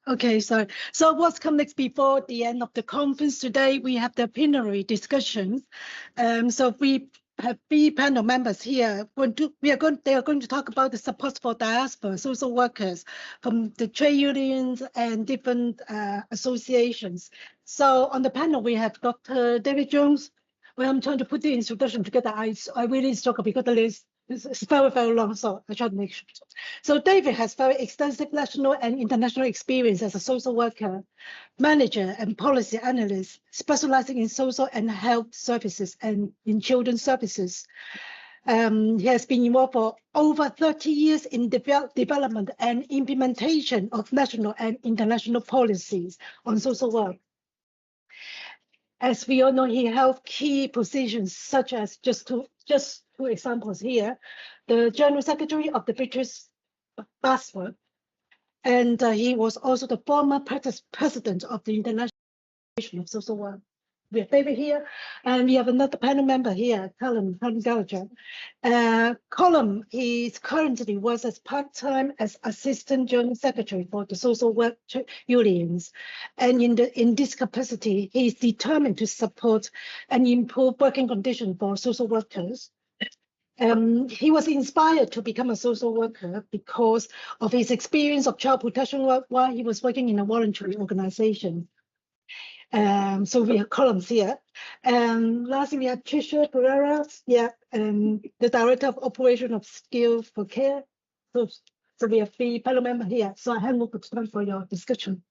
Okay, so what's come next before the end of the conference today? We have the plenary discussions. So we have 3 panel members here. They are going to talk about the support for diaspora social workers from the trade unions and different associations. So on the panel we have Dr. David Jones. Well, I'm trying to put the introduction together. I really struggle because the list is very, very long, so I try to make sure. So David has very extensive national and international experience as a social worker, manager and policy analyst, specializing in social and health services and in children's services. He has been involved for over 30 years in development and implementation of national and international policies on social work. As we all know, he held key positions such as just two examples here, the General Secretary of the British Diaspora, and he was also the former president of the International Association of Social Work. We have David here, and we have another panel member here, Colvin Gallagher. Colvin, he currently works as part-time as Assistant General Secretary for the Social Work Unions. And in this capacity, he is determined to support and improve working conditions for social workers. He was inspired to become a social worker because of his experience of child protection work while he was working in a voluntary organization. So we have columns here. Lastly, we have Trisha Boorer, the Director of Operation of Skill for Care. So we have 3 panel members here. So I hand over to Tran for your discussion.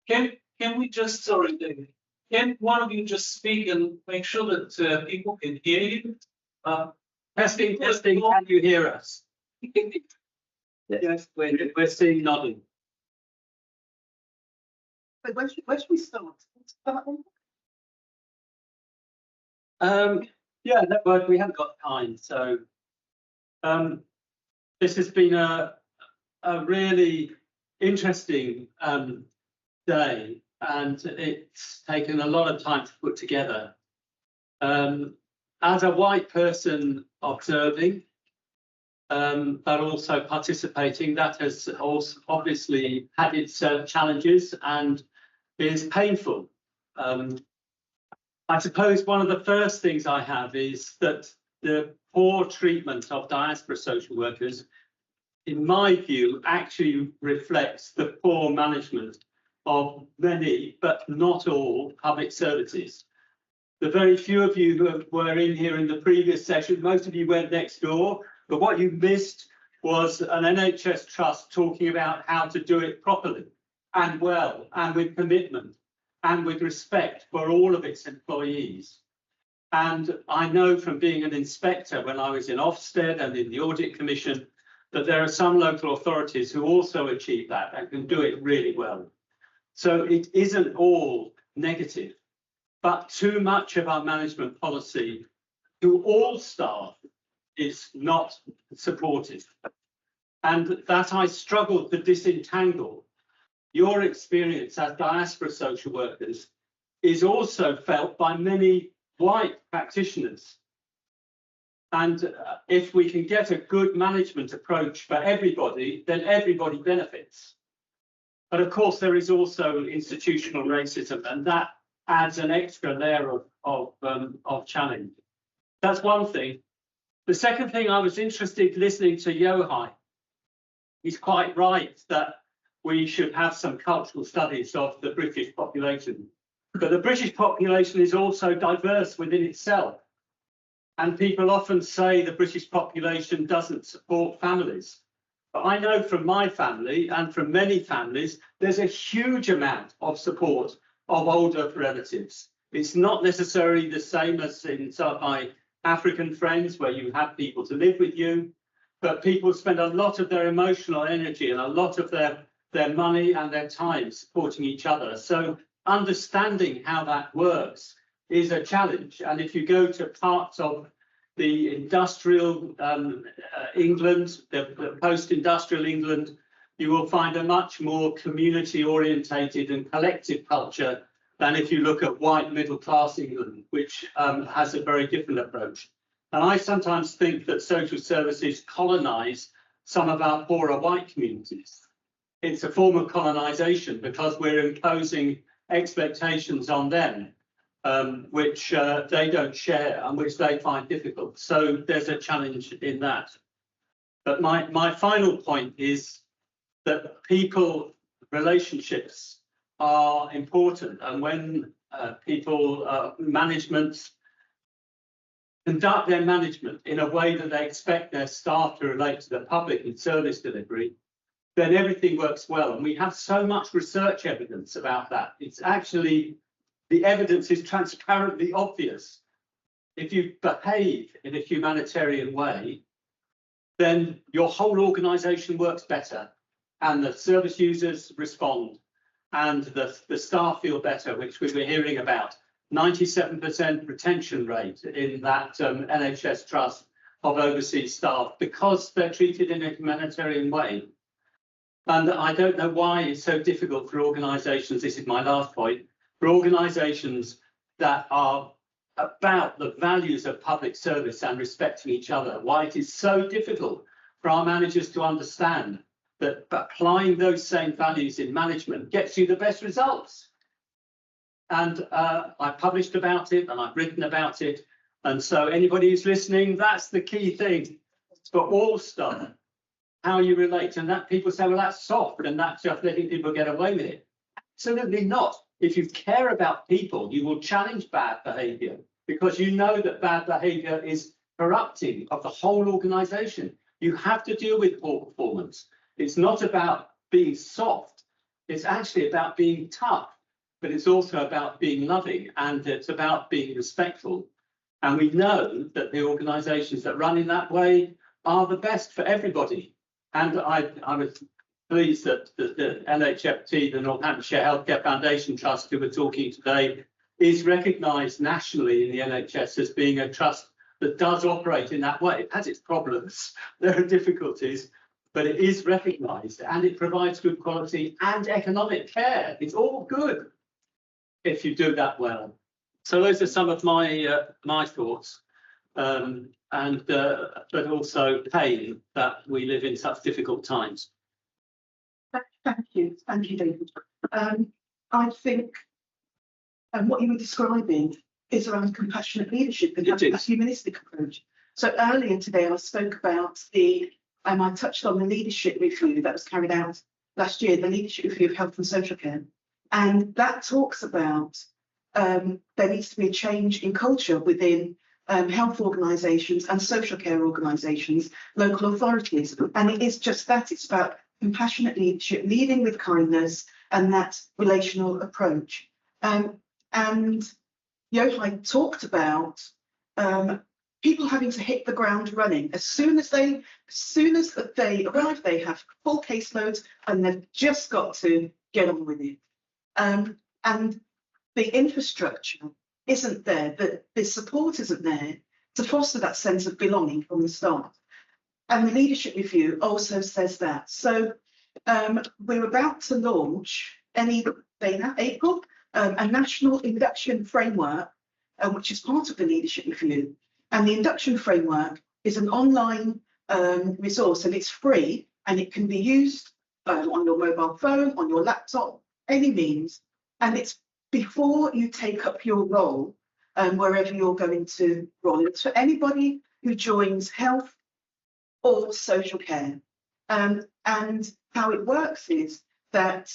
Can we just, sorry, David, can one of you just speak and make sure that people can hear you? Testing, can you hear us? Yes, we're seeing nodding. But where should we start? Yeah, but we haven't got time. So this has been a really interesting day, and it's taken a lot of time to put together. As a white person observing, but also participating, that has also obviously had its challenges and is painful. I suppose one of the first things I have is that the poor treatment of diaspora social workers, in my view, actually reflects the poor management of many, but not all, public services. The very few of you who were in here in the previous session, most of you went next door, but what you missed was an NHS trust talking about how to do it properly and well and with commitment and with respect for all of its employees. And I know from being an inspector when I was in Ofsted and in the Audit Commission that there are some local authorities who also achieve that and can do it really well. So it isn't all negative, but too much of our management policy to all staff is not supportive. And that I struggle to disentangle. Your experience as diaspora social workers is also felt by many white practitioners. And if we can get a good management approach for everybody, then everybody benefits. But of course, there is also institutional racism, and that adds an extra layer of challenge. That's one thing. The second thing, I was interested listening to Nwoye. He's quite right that we should have some cultural studies of the British population. But the British population is also diverse within itself. And people often say the British population doesn't support families. But I know from my family and from many families, there's a huge amount of support of older relatives. It's not necessarily the same as in some of my African friends where you have people to live with you, but people spend a lot of their emotional energy and a lot of their money and their time supporting each other. So understanding how that works is a challenge. And if you go to parts of the industrial England, the post-industrial England, you will find a much more community-orientated and collective culture than if you look at white middle-class England, which has a very different approach. And I sometimes think that social services colonise some of our poorer white communities. It's a form of colonisation because we're imposing expectations on them, which they don't share and which they find difficult. So there's a challenge in that. But my final point is that people relationships are important, and when people management conduct their management in a way that they expect their staff to relate to the public in service delivery, then everything works well. And we have so much research evidence about that. It's actually, the evidence is transparently obvious. If you behave in a humanitarian way, then your whole organisation works better, and the service users respond, and the staff feel better, which we were hearing about. 97% retention rate in that NHS trust of overseas staff because they're treated in a humanitarian way. And I don't know why it's so difficult for organisations, this is my last point, for organisations that are about the values of public service and respecting each other, why it is so difficult for our managers to understand that applying those same values in management gets you the best results. And I published about it and I've written about it. And so anybody who's listening, that's the key thing for all staff, how you relate. And that people say, well, that's soft and that's just letting people get away with it. Absolutely not. If you care about people, you will challenge bad behaviour because you know that bad behaviour is corrupting of the whole organisation. You have to deal with poor performance. It's not about being soft. It's actually about being tough. But it's also about being loving and it's about being respectful. And we know that the organisations that run in that way are the best for everybody. And I was pleased that the NHFT, the North Hampshire Healthcare Foundation Trust, who we're talking today, is recognised nationally in the NHS as being a trust that does operate in that way. It has its problems, there are difficulties, but it is recognised and it provides good quality and economic care. It's all good if you do that well. So those are some of my my thoughts, but also pain that we live in such difficult times. Thank you, David. I think what you were describing is around compassionate leadership and having a humanistic approach. So earlier today, I spoke about I touched on the leadership review that was carried out last year, the leadership review of health and social care. And that talks about there needs to be a change in culture within health organisations and social care organisations, local authorities. And it is just that, it's about compassionate leadership, leading with kindness and that relational approach. And Nwoye talked about people having to hit the ground running. As soon as they arrive, they have full caseloads and they've just got to get on with it. And the infrastructure isn't there, the support isn't there to foster that sense of belonging from the start. And the leadership review also says that. So we're about to launch any day now, April, a national induction framework, which is part of the leadership review. And the induction framework is an online resource and it's free and it can be used on your mobile phone, on your laptop, any means. And it's before you take up your role, wherever you're going to roll. It's for anybody who joins health or social care. And how it works is that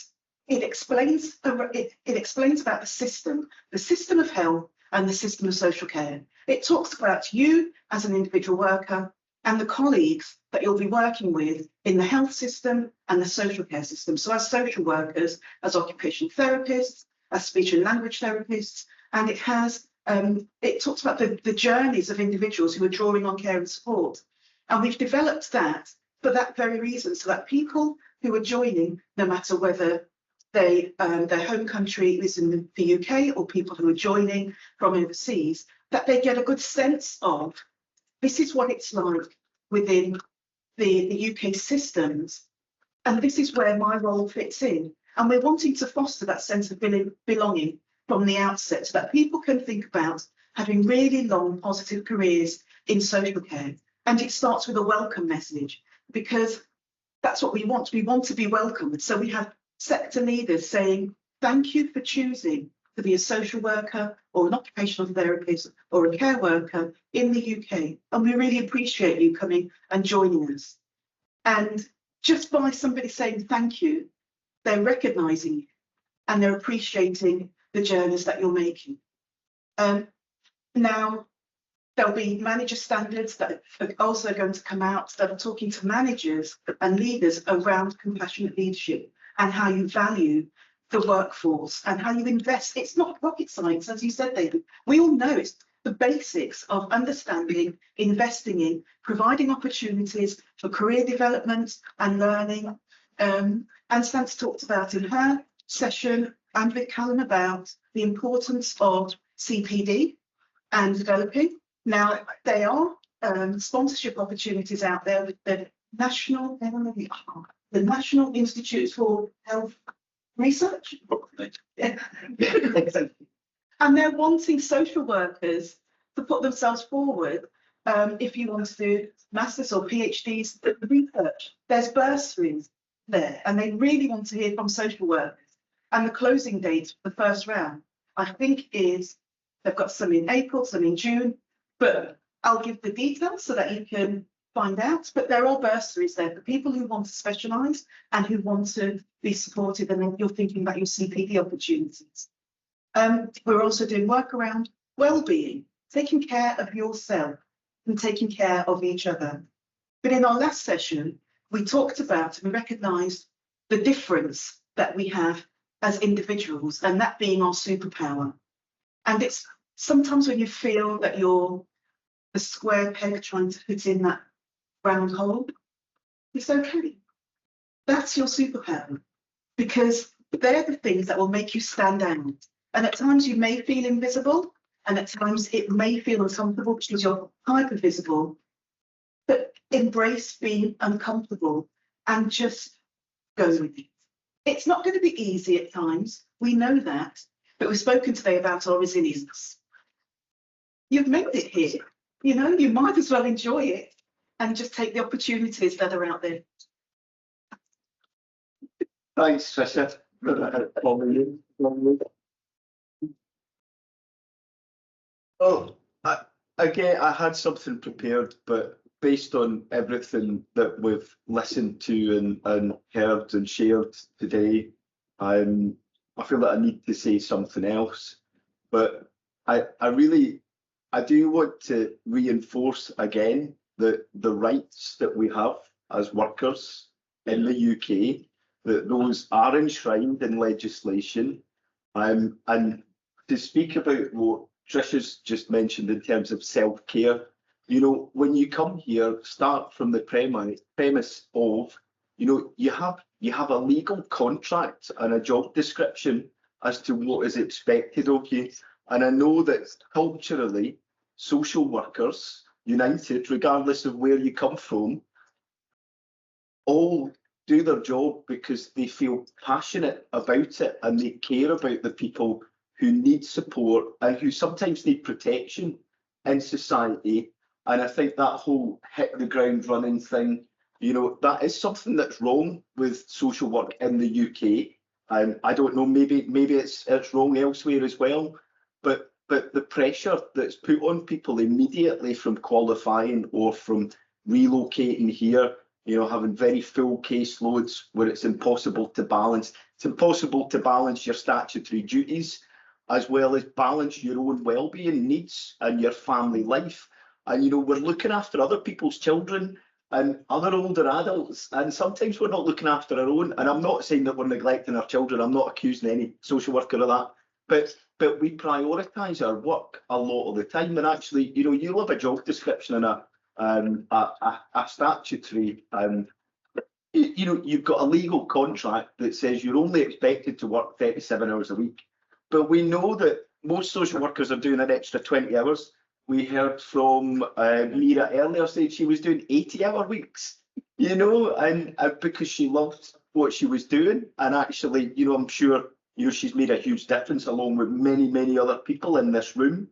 it explains about the system of health and the system of social care. It talks about you as an individual worker and the colleagues that you'll be working with in the health system and the social care system. So as social workers, as occupational therapists, as speech and language therapists, and it has it talks about the journeys of individuals who are drawing on care and support. And we've developed that for that very reason, so that people who are joining, no matter whether their home country is in the UK or people who are joining from overseas, that they get a good sense of this is what it's like within the UK systems, and this is where my role fits in. And we're wanting to foster that sense of belonging from the outset so that people can think about having really long positive careers in social care. And it starts with a welcome message, because that's what we want. We want to be welcomed. So we have sector leaders saying, thank you for choosing to be a social worker or an occupational therapist or a care worker in the UK. And we really appreciate you coming and joining us. And just by somebody saying thank you, they're recognising you and they're appreciating the journeys that you're making. Now, there'll be manager standards that are also going to come out that are talking to managers and leaders around compassionate leadership and how you value the workforce and how you invest. It's not rocket science, as you said, David. We all know it's the basics of understanding, investing in, providing opportunities for career development and learning. And Stance talked about in her session and with Callum about the importance of CPD and developing. Now, there are sponsorship opportunities out there with the National Institute for Health Research. Yeah. And they're wanting social workers to put themselves forward. If you want to do masters or PhDs, the research, there's bursaries there, and they really want to hear from social workers. And the closing date for the first round, I think, is they've got some in April, some in June, but I'll give the details so that you can find out. But there are bursaries there for people who want to specialise and who want to be supported, and then you're thinking about your CPD opportunities. We're also doing work around well-being, taking care of yourself and taking care of each other. But in our last session, we talked about and we recognised the difference that we have as individuals, and that being our superpower. And it's sometimes when you feel that you're a square peg trying to fit in that round hole, it's okay. That's your superpower, because they're the things that will make you stand out. And at times you may feel invisible, and at times it may feel uncomfortable because you're hyper-visible, but embrace being uncomfortable and just go with it. It's not going to be easy at times, we know that, but we've spoken today about our resilience. You've made it here, you know, you might as well enjoy it and just take the opportunities that are out there. Thanks, Trisha. Oh, again, I had something prepared, but based on everything that we've listened to and heard and shared today, I feel that I need to say something else. But I do want to reinforce again the rights that we have as workers in the UK, that those are enshrined in legislation. And to speak about what Trisha's just mentioned in terms of self-care, you know, when you come here, start from the premise of, you know, you have a legal contract and a job description as to what is expected of you. And I know that culturally, social workers united, regardless of where you come from, all do their job because they feel passionate about it and they care about the people who need support and who sometimes need protection in society. And I think that whole hit the ground running thing, you know, that is something that's wrong with social work in the UK. I don't know, maybe it's wrong elsewhere as well, but the pressure that's put on people immediately from qualifying or from relocating here, you know, having very full caseloads where it's impossible to balance. It's impossible to balance your statutory duties as well as balance your own well-being needs and your family life. And, you know, we're looking after other people's children and other older adults, and sometimes we're not looking after our own. And I'm not saying that we're neglecting our children. I'm not accusing any social worker of that. But we prioritise our work a lot of the time. And actually, you know, you'll have a job description and a statutory, you know, you've got a legal contract that says you're only expected to work 37 hours a week. But we know that most social workers are doing an extra 20 hours. We heard from Mira earlier saying she was doing 80-hour weeks, you know, and because she loved what she was doing. And actually, you know, I'm sure, you know, she's made a huge difference along with many, many other people in this room.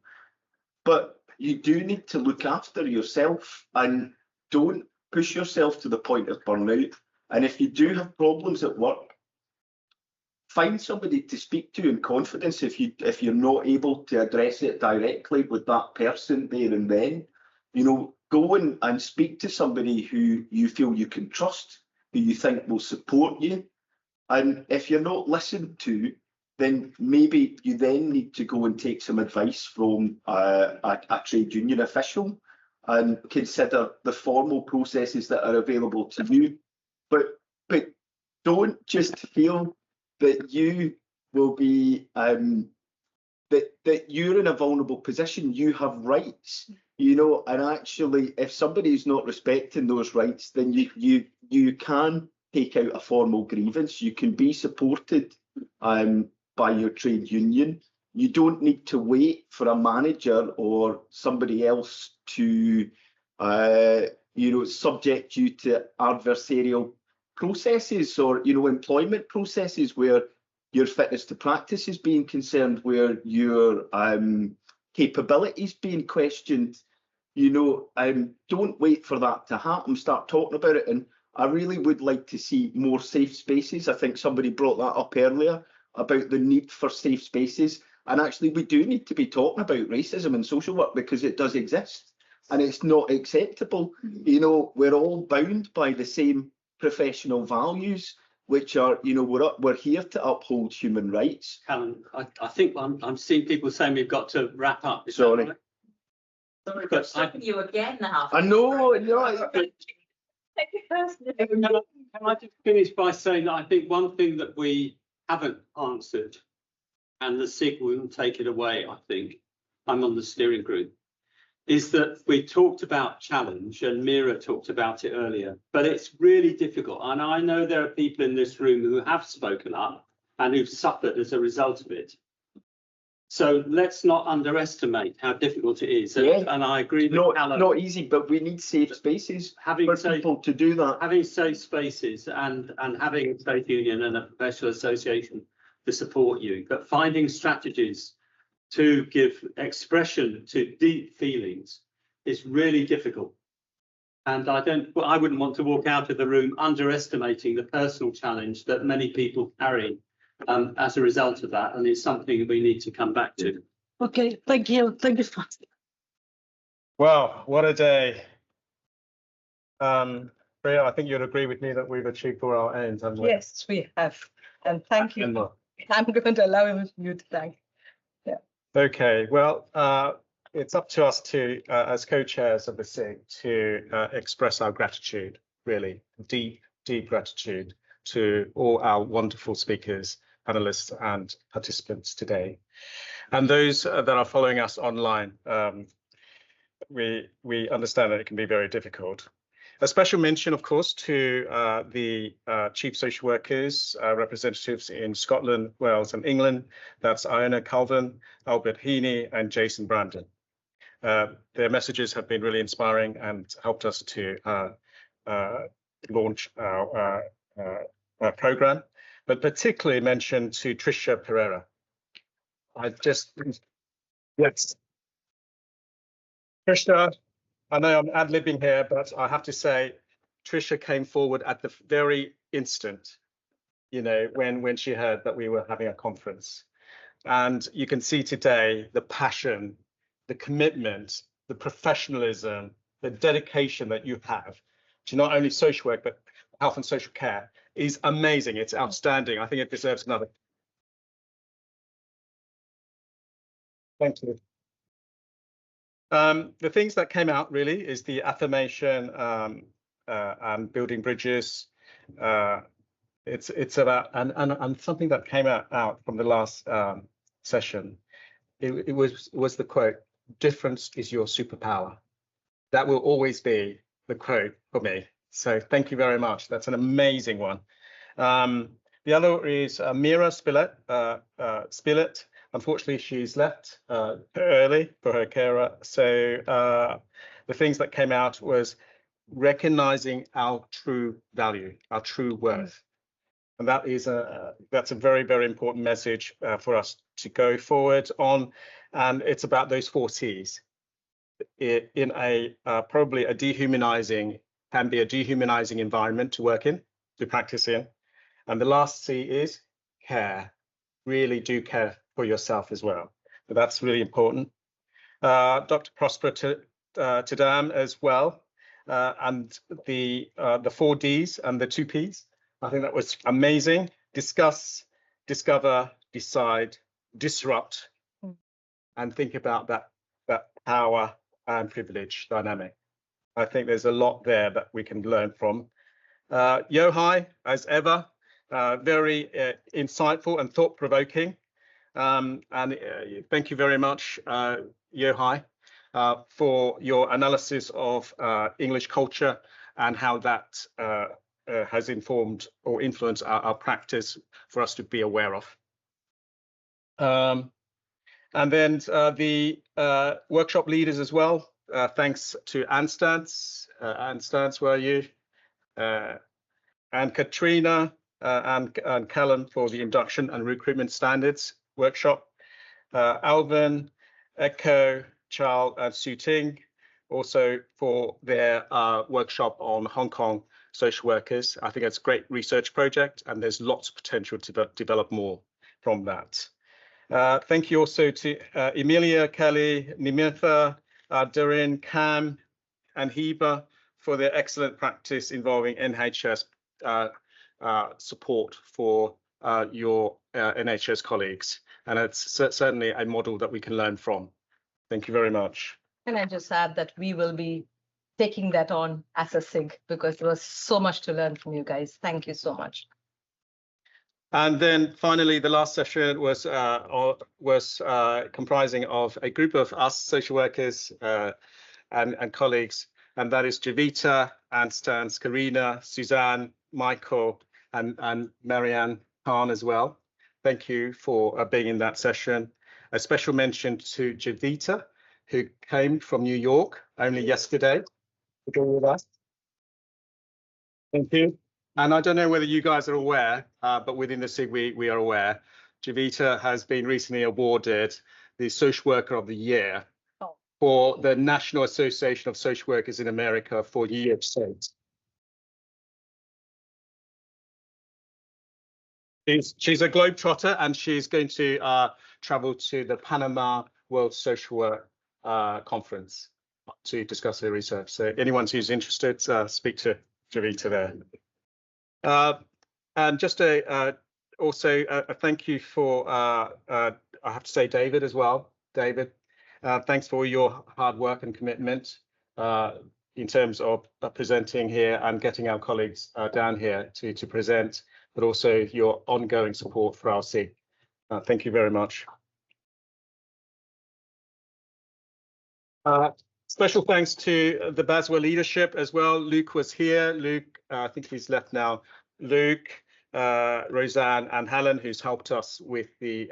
but you do need to look after yourself and don't push yourself to the point of burnout. And if you do have problems at work, find somebody to speak to in confidence if you're not able to address it directly with that person there and then. You know, go and speak to somebody who you feel you can trust, who you think will support you. And if you're not listened to, then maybe you then need to go and take some advice from a trade union official and consider the formal processes that are available to you. But don't just feel that you will be that you're in a vulnerable position. You have rights, you know, and actually if somebody is not respecting those rights, then you can take out a formal grievance. You can be supported by your trade union. You don't need to wait for a manager or somebody else to you know, subject you to adversarial processes or, you know, employment processes where your fitness to practice is being concerned, where your capabilities being questioned. You know, don't wait for that to happen. Start talking about it. And I really would like to see more safe spaces. I think somebody brought that up earlier about the need for safe spaces. And actually, we do need to be talking about racism in social work because it does exist and it's not acceptable. You know, we're all bound by the same professional values, which are, you know, we're here to uphold human rights. Alan, I think I'm seeing people saying we've got to wrap up. Sorry. Sorry for stopping you again now. I know. No, Can I just finish by saying that I think one thing that we haven't answered, and the SIG will take it away, I think, I'm on the steering group, is that we talked about challenge and Mira talked about it earlier, but it's really difficult. And I know there are people in this room who have spoken up and who've suffered as a result of it. So let's not underestimate how difficult it is. Yeah. And I agree with Alan. Not easy, but we need safe spaces for people to do that. Having safe spaces and having a trade union and a professional association to support you, but finding strategies to give expression to deep feelings is really difficult. And I wouldn't want to walk out of the room underestimating the personal challenge that many people carry as a result of that. And it's something we need to come back to. Okay, thank you. Thank you. Well, what a day. Priya, I think you'd agree with me that we've achieved all our aims, haven't we? Yes, we have. And thank you. I'm going to allow you to thank. Yeah. Okay, well, it's up to us to, as co-chairs of the SIG, to express our gratitude, really, deep, deep gratitude to all our wonderful speakers, panelists and participants today. And those that are following us online, we understand that it can be very difficult. A special mention, of course, to the chief social workers, representatives in Scotland, Wales and England. That's Iona, Colvin, Albert Heaney and Jason Brandon. Their messages have been really inspiring and helped us to launch our programme, but particularly mention to Tricia Pereira. Yes. Tricia, I know I'm ad-libbing here, but I have to say, Tricia came forward at the very instant, you know, when she heard that we were having a conference. And you can see today the passion, the commitment, the professionalism, the dedication that you have to not only social work, but health and social care is amazing. It's outstanding. I think it deserves another. Thank you. The things that came out really is the affirmation and building bridges. It's about and something that came out from the last session. It was the quote, "Difference is your superpower." That will always be the quote for me. So thank you very much. That's an amazing one. The other is Mira Spillett. Unfortunately, she's left early for her carer. So the things that came out was recognizing our true value, our true worth. And that is that's a very, very important message for us to go forward on. And it's about those 4 T's. in a probably a dehumanizing, can be a dehumanizing environment to work in, to practice in. And the last C is care. Really do care for yourself as well. But that's really important. Dr. Prosper Tadam as well, and the 4 Ds and the 2 Ps. I think that was amazing. Discuss, discover, decide, disrupt, and think about that power and privilege dynamic. I think there's a lot there that we can learn from. Yohai, as ever, very insightful and thought-provoking. And thank you very much, Yohai, for your analysis of English culture and how that has informed or influenced our practice for us to be aware of. And then the workshop leaders as well. Thanks to Anstance. Anstance, where are you? And Katrina and Callum for the induction and recruitment standards workshop. Alvin, Echo, Charles, and Su Ting also for their workshop on Hong Kong social workers. I think it's a great research project, and there's lots of potential to develop more from that. Thank you also to Emilia, Kelly, Nimitha, Doreen, Cam, and Heba for their excellent practice involving NHS support for your NHS colleagues. And it's certainly a model that we can learn from. Thank you very much. Can I just add that we will be taking that on as a SIG, because there was so much to learn from you guys. Thank you so much. And then finally, the last session was comprising of a group of us social workers and colleagues, and that is Javita, Anstance, Karina, Suzanne, Michael, and Marianne Khan as well. Thank you for being in that session. A special mention to Javita, who came from New York only yesterday to go with us. Thank you. And I don't know whether you guys are aware, but within the SIG, we are aware. Javita has been recently awarded the Social Worker of the Year for the National Association of Social Workers in America for New York State. She's a globetrotter, and she's going to travel to the Panama World Social Work Conference to discuss her research. So anyone who's interested, speak to Javita there. And just also a thank you for, I have to say, David as well. David, thanks for your hard work and commitment in terms of presenting here and getting our colleagues down here to present, but also your ongoing support for our SIG. Thank you very much. Special thanks to the BASWA leadership as well. Luke was here. Luke, I think he's left now. Luke, Roseanne, and Helen, who's helped us with the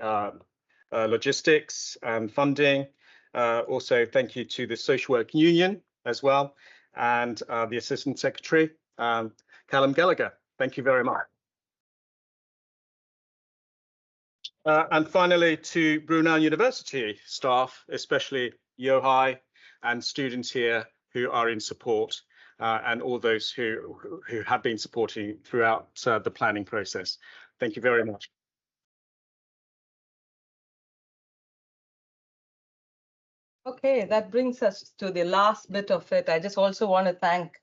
logistics and funding. Also, thank you to the Social Work Union as well, and the Assistant Secretary, Callum Gallagher. Thank you very much. And finally, to Brunel University staff, especially Yohai and students here who are in support, and all those who have been supporting throughout the planning process. Thank you very much. Okay, that brings us to the last bit of it. I just also want to thank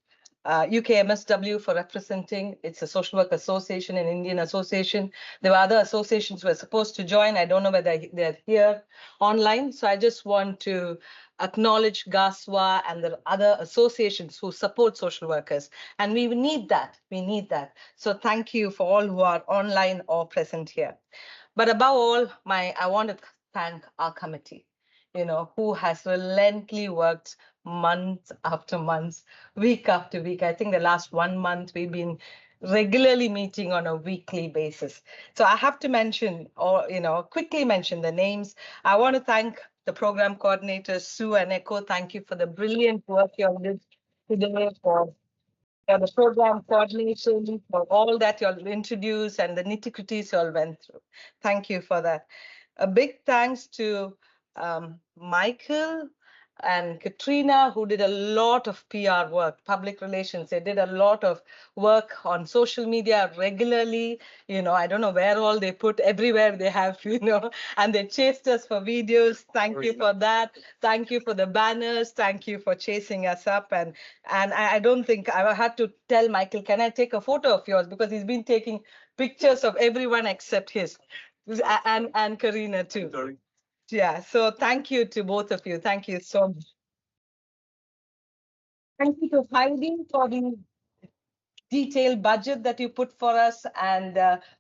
UKMSW for representing. It's a social work association, an Indian association. There were other associations who were supposed to join. I don't know whether they're here online. So I just want to acknowledge GASWA and the other associations who support social workers. And we need that. We need that. So thank you for all who are online or present here. But above all, I want to thank our committee, who has relentlessly worked month after month, week after week. I think the last 1 month we've been regularly meeting on a weekly basis. So I have to mention, or quickly mention the names. I want to thank the program coordinators, Sue and Echo. Thank you for the brilliant work you all did today, for the program coordination, for all that you all introduced and the nitty-gritties you all went through. Thank you for that. A big thanks to Michael, and Katrina, who did a lot of PR work, public relations. They did a lot of work on social media regularly. I don't know where all they put, everywhere they have, and they chased us for videos. Thank you for that. Thank you for the banners. Thank you for chasing us up. And I don't think I had to tell Michael, can I take a photo of yours? Because he's been taking pictures of everyone except his, and Karina too. Yeah, so thank you to both of you. Thank you so much. Thank you to Heidi for the detailed budget that you put for us, and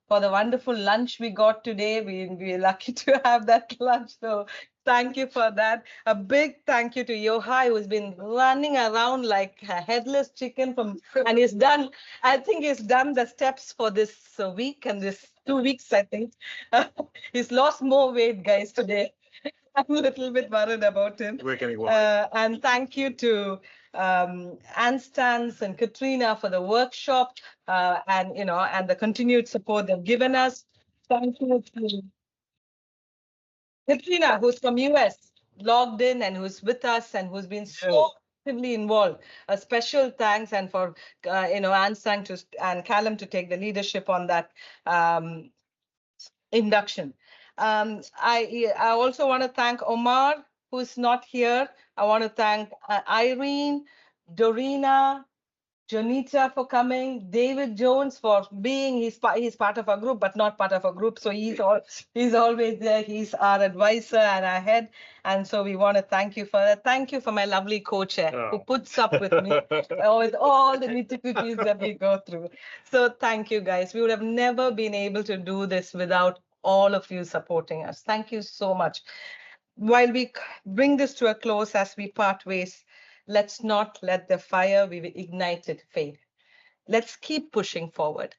for the wonderful lunch we got today. We're lucky to have that lunch. So thank you for that. A big thank you to Yohai, who's been running around like a headless chicken and he's done, I think he's done the steps for this week and this 2 weeks, I think. He's lost more weight, guys, today. I'm a little bit worried about him. We're getting worried. And thank you to Anstans and Katrina for the workshop, and the continued support they've given us. Thank you to Katrina, who's from US, logged in and who's with us and who's been so actively involved. A special thanks, and for Anstan and Callum to take the leadership on that induction. I also want to thank Omar, who's not here. I want to thank Irene, Dorina, Jonita for coming, David Jones for being, he's part of our group, but not part of our group. So he's always there. He's our advisor and our head. And so we want to thank you for that. Thank you for my lovely co-chair who puts up with me with all the nitty-gritties that we go through. So thank you, guys. We would have never been able to do this without all of you supporting us. Thank you so much. While we bring this to a close as we part ways, let's not let the fire we've ignited fade. Let's keep pushing forward,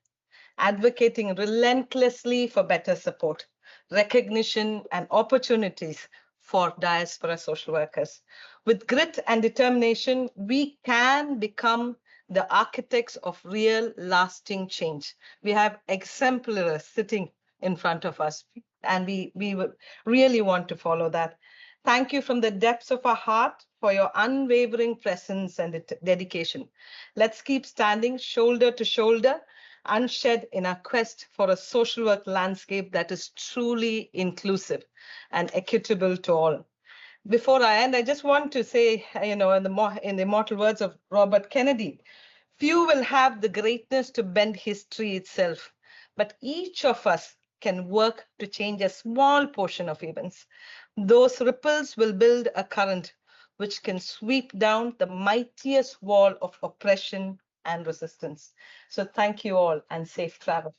advocating relentlessly for better support, recognition, and opportunities for diaspora social workers. With grit and determination, we can become the architects of real lasting change. We have exemplars sitting in front of us, and we would really want to follow that. Thank you from the depths of our heart for your unwavering presence and dedication. Let's keep standing shoulder to shoulder, unshed in our quest for a social work landscape that is truly inclusive and equitable to all. Before I end, I just want to say, in the immortal words of Robert Kennedy, few will have the greatness to bend history itself, but each of us can work to change a small portion of events. Those ripples will build a current which can sweep down the mightiest wall of oppression and resistance. So thank you all, and safe travel.